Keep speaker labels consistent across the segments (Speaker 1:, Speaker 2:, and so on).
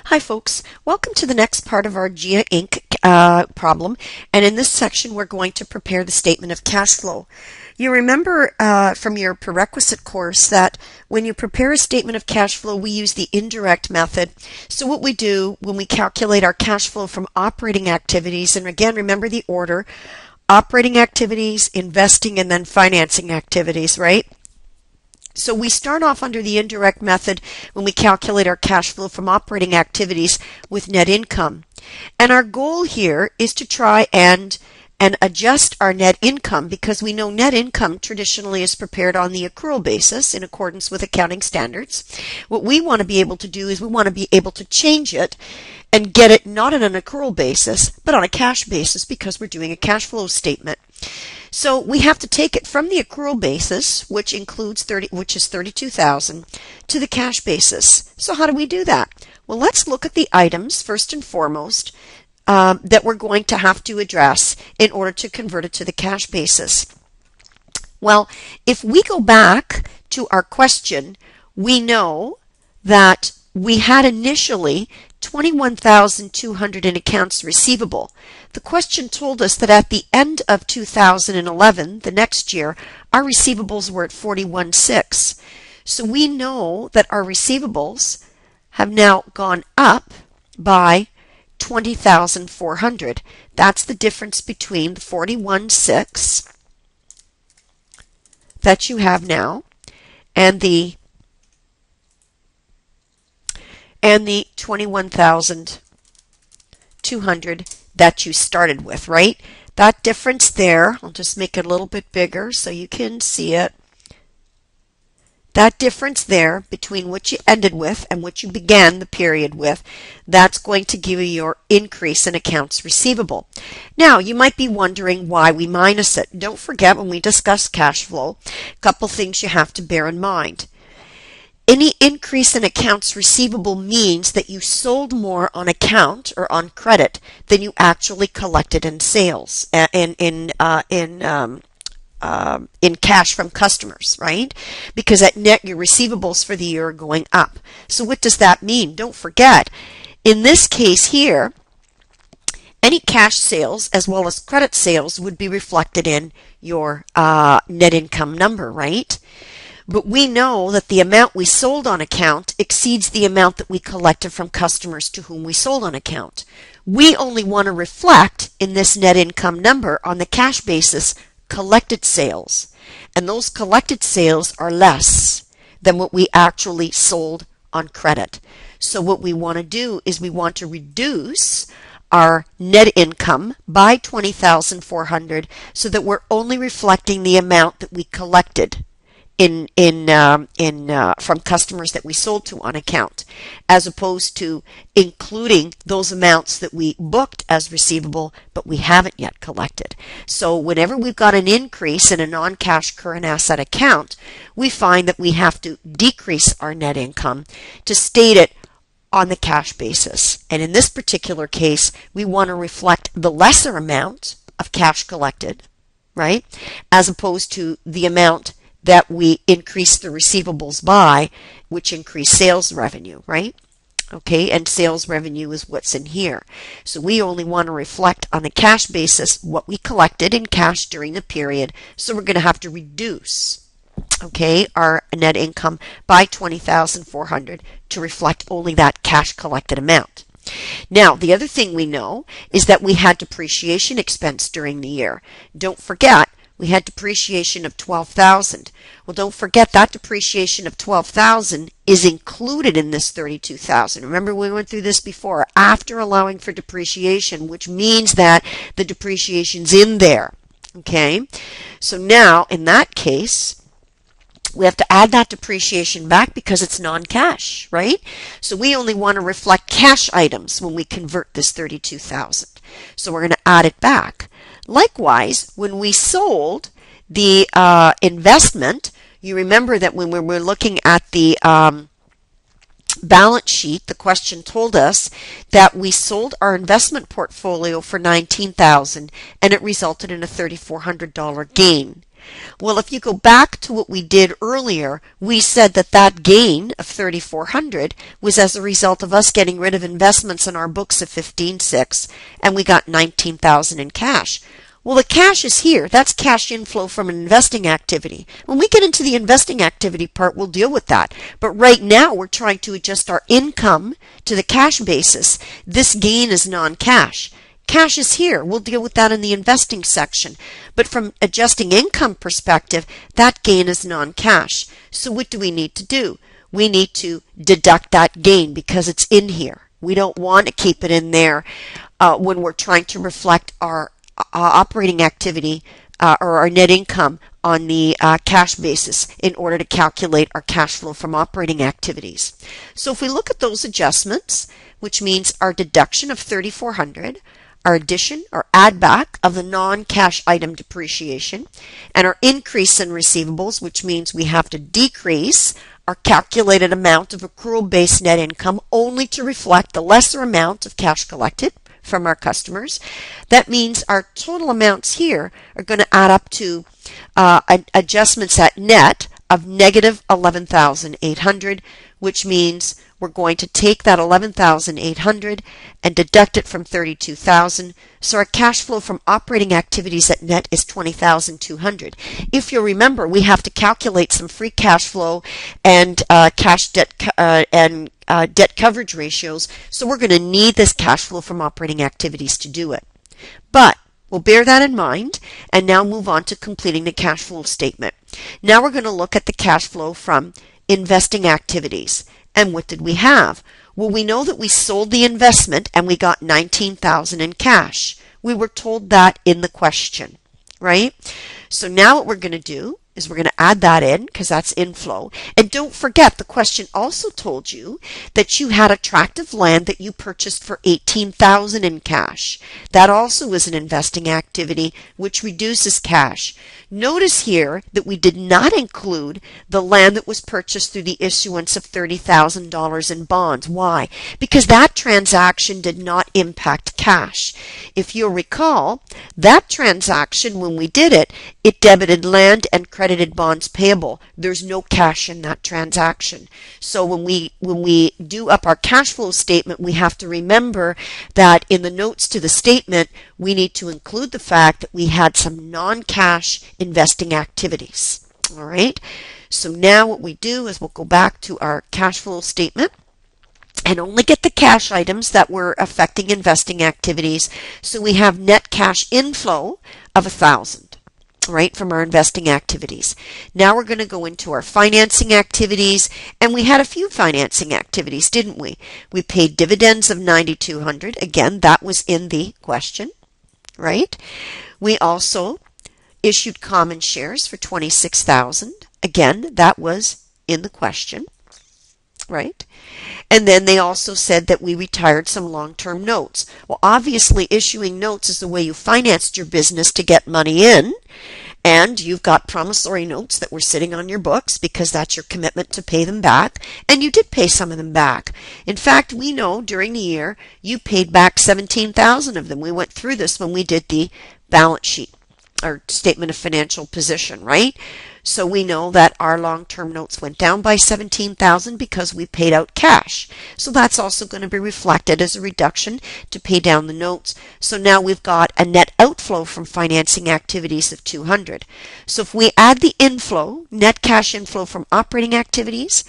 Speaker 1: Hi folks, welcome to the next part of our GIA Inc. Problem, and in this section we're going to prepare the statement of cash flow. You remember from your prerequisite course that when you prepare a statement of cash flow we use the indirect method. So what we do when we calculate our cash flow from operating activities, and again remember the order, operating activities, investing, and then financing activities, right? So we start off under the indirect method when we calculate our cash flow from operating activities with net income. And our goal here is to try and adjust our net income, because we know net income traditionally is prepared on the accrual basis in accordance with accounting standards. What we want to be able to do is we want to be able to change it and get it not on an accrual basis but on a cash basis, because we're doing a cash flow statement. So we have to take it from the accrual basis, which includes which is $32,000, to the cash basis. So how do we do that? Well, let's look at the items first and foremost that we're going to have to address in order to convert it to the cash basis. Well, if we go back to our question, we know that we had initially $21,200 in accounts receivable. The question told us that at the end of 2011, the next year, our receivables were at $41,600. So we know that our receivables have now gone up by $20,400. That's the difference between the $41,600 that you have now and the $21,200 that you started with, right? That difference there, I'll just make it a little bit bigger so you can see it. That difference there between what you ended with and what you began the period with, that's going to give you your increase in accounts receivable. Now, you might be wondering why we minus it. Don't forget, when we discuss cash flow, a couple things you have to bear in mind. Any increase in accounts receivable means that you sold more on account or on credit than you actually collected in sales, in cash from customers, right? Because at net your receivables for the year are going up. So what does that mean? Don't forget, in this case here, any cash sales as well as credit sales would be reflected in your net income number, right? But we know that the amount we sold on account exceeds the amount that we collected from customers to whom we sold on account. We only want to reflect in this net income number on the cash basis collected sales. And those collected sales are less than what we actually sold on credit. So what we want to do is we want to reduce our net income by $20,400 so that we're only reflecting the amount that we collected from customers that we sold to on account, as opposed to including those amounts that we booked as receivable but we haven't yet collected. So whenever we've got an increase in a non-cash current asset account, we find that we have to decrease our net income to state it on the cash basis. And in this particular case, we want to reflect the lesser amount of cash collected, right, as opposed to the amount that we increase the receivables by, which increase sales revenue, right? Okay, and sales revenue is what's in here. So we only want to reflect on a cash basis what we collected in cash during the period. So we're going to have to reduce, okay, our net income by $20,400 to reflect only that cash collected amount. Now, the other thing we know is that we had depreciation expense during the year. Don't forget, we had depreciation of $12,000. Well, don't forget that depreciation of $12,000 is included in this $32,000. Remember, we went through this before. After allowing for depreciation, which means that the depreciation's in there. Okay? So now, in that case, we have to add that depreciation back because it's non-cash, right? So we only want to reflect cash items when we convert this $32,000. So we're going to add it back. Likewise, when we sold the investment, you remember that when we were looking at the balance sheet, the question told us that we sold our investment portfolio for $19,000 and it resulted in a $3,400 gain. Well, if you go back to what we did earlier, we said that that gain of $3,400 was as a result of us getting rid of investments in our books of $15,600, and we got $19,000 in cash. Well, the cash is here. That's cash inflow from an investing activity. When we get into the investing activity part, we'll deal with that. But right now, we're trying to adjust our income to the cash basis. This gain is non-cash. Cash is here. We'll deal with that in the investing section. But from adjusting income perspective, that gain is non-cash. So what do we need to do? We need to deduct that gain because it's in here. We don't want to keep it in there when we're trying to reflect our operating activity or our net income on the cash basis in order to calculate our cash flow from operating activities. So if we look at those adjustments, which means our deduction of $3,400, our addition or add back of the non-cash item depreciation, and our increase in receivables, which means we have to decrease our calculated amount of accrual-based net income only to reflect the lesser amount of cash collected from our customers. That means our total amounts here are going to add up to adjustments at net of negative $11,800, which means we're going to take that $11,800 and deduct it from $32,000. So our cash flow from operating activities at net is $20,200. If you'll remember, we have to calculate some free cash flow and debt coverage ratios. So we're going to need this cash flow from operating activities to do it. But we'll bear that in mind and now move on to completing the cash flow statement. Now we're going to look at the cash flow from investing activities. And what did we have? Well, we know that we sold the investment and we got $19,000 in cash. We were told that in the question, right? So now what we're going to do is we're going to add that in because that's inflow. And don't forget, the question also told you that you had a tract of land that you purchased for $18,000 in cash. That also is an investing activity which reduces cash. Notice here that we did not include the land that was purchased through the issuance of $30,000 in bonds. Why? Because that transaction did not impact cash. If you'll recall, that transaction, when we did it, it debited land and credited bonds payable. There's no cash in that transaction. So when we do up our cash flow statement, we have to remember that in the notes to the statement, we need to include the fact that we had some non-cash investing activities. All right. So now what we do is we'll go back to our cash flow statement and only get the cash items that were affecting investing activities. So we have net cash inflow of $1,000. Right, from our investing activities. Now we're going to go into our financing activities, and we had a few financing activities, didn't we? We paid dividends of $9,200. Again, that was in the question, right? We also issued common shares for $26,000. Again, that was in the question, right? And then they also said that we retired some long-term notes. Well, obviously, issuing notes is the way you financed your business to get money in. And you've got promissory notes that were sitting on your books because that's your commitment to pay them back. And you did pay some of them back. In fact, we know during the year you paid back 17,000 of them. We went through this when we did the balance sheet or statement of financial position, right? So we know that our long-term notes went down by 17,000 because we paid out cash. So that's also going to be reflected as a reduction to pay down the notes. So now we've got a net outflow from financing activities of 200. So if we add the inflow, net cash inflow from operating activities,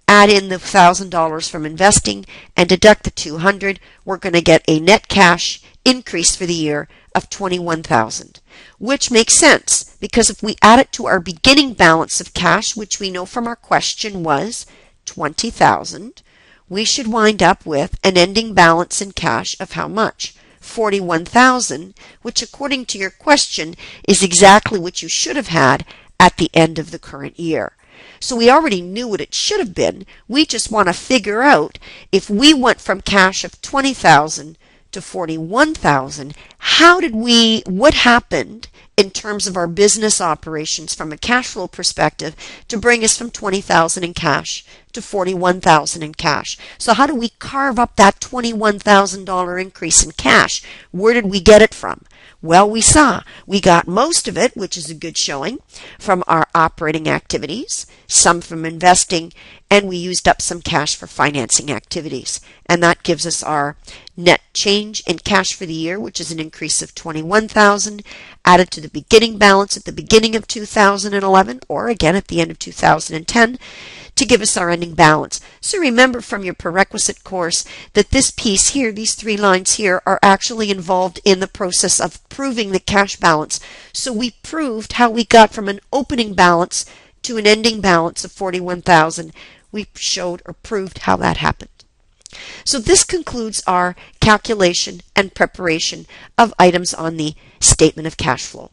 Speaker 1: add in the $1,000 from investing, and deduct the 200, we're going to get a net cash increase for the year of 21,000, which makes sense because if we add it to our beginning balance of cash, which we know from our question was 20,000, we should wind up with an ending balance in cash of how much? 41,000, which according to your question is exactly what you should have had at the end of the current year. So we already knew what it should have been. We just want to figure out if we went from cash of 20,000 to 41,000, what happened in terms of our business operations from a cash flow perspective to bring us from 20,000 in cash to 41,000 in cash. So how do we carve up that $21,000 increase in cash? Where did we get it from? Well, we saw we got most of it, which is a good showing, from our operating activities, some from investing, and we used up some cash for financing activities. And that gives us our net change in cash for the year, which is an increase of $21,000 added to the beginning balance at the beginning of 2011, or again at the end of 2010, to give us our ending balance. So remember from your prerequisite course that this piece here, these 3 lines here, are actually involved in the process of proving the cash balance. So we proved how we got from an opening balance to an ending balance of $41,000. We showed or proved how that happened. So this concludes our calculation and preparation of items on the statement of cash flow.